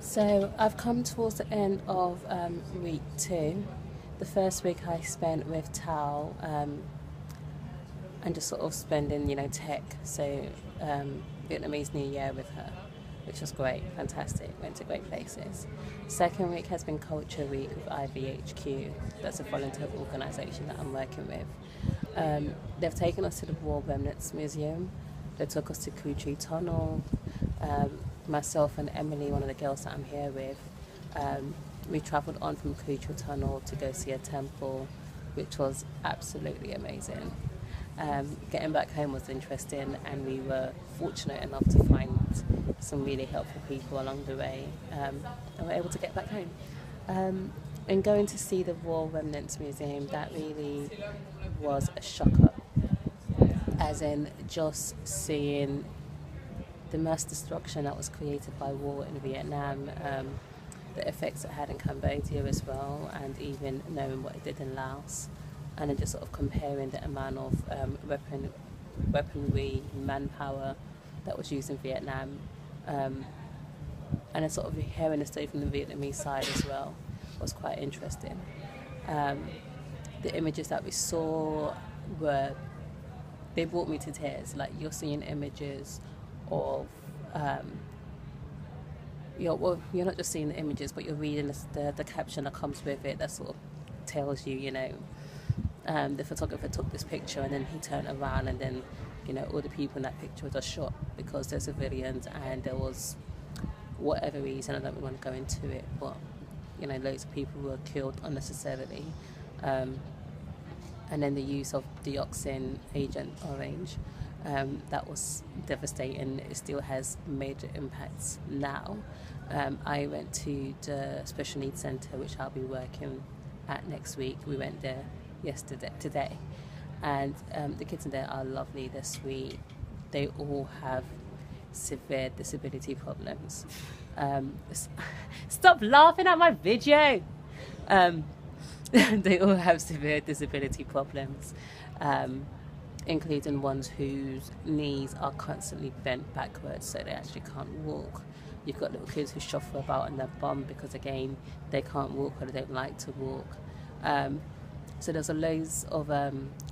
So I've come towards the end of week 2. The first week I spent with Tao and just sort of spending, tech. So Vietnamese New Year with her, which was great, fantastic. Went to great places. Second week has been Culture Week with IVHQ. That's a volunteer organisation that I'm working with. They've taken us to the War Remnants Museum. They took us to Kutri Tunnel. Myself and Emily, one of the girls that I'm here with, we travelled on from Kutri Tunnel to go see a temple, which was absolutely amazing. Getting back home was interesting, and we were fortunate enough to find some really helpful people along the way, and were able to get back home. And going to see the War Remnants Museum, that really was a shocker, as in just seeing the mass destruction that was created by war in Vietnam, the effects it had in Cambodia as well, and even knowing what it did in Laos, and then just sort of comparing the amount of weaponry, manpower that was used in Vietnam, and then sort of hearing the story from the Vietnamese side as well was quite interesting. The images that we saw they brought me to tears. Like, you're seeing images of you're not just seeing the images, but you're reading the caption that comes with it that sort of tells you, the photographer took this picture and then he turned around and then, all the people in that picture were shot because they're civilians, and there was whatever reason, I don't really want to go into it, but loads of people were killed unnecessarily. And then the use of dioxin, Agent Orange, that was devastating. It still has major impacts now. I went to the Special Needs Centre, which I'll be working at next week. We went there today, and the kids in there are lovely, they're sweet. They all have severe disability problems. Stop laughing at my video! They all have severe disability problems, including ones whose knees are constantly bent backwards, so they actually can't walk. You've got little kids who shuffle about on their bum because, again, they can't walk or they don't like to walk. So there's loads of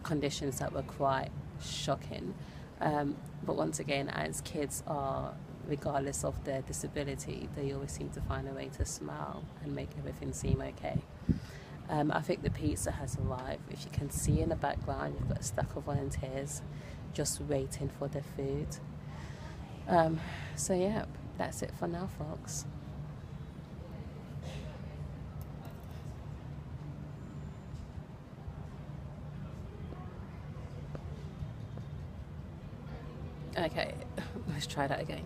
conditions that were quite shocking. But once again, as kids are, regardless of their disability, they always seem to find a way to smile and make everything seem okay. I think the pizza has arrived. If you can see in the background, you've got a stack of volunteers just waiting for their food. So yeah, that's it for now, folks. Okay, let's try that again.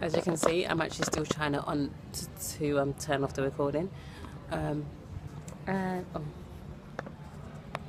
As you can see, I'm actually still trying to turn off the recording. And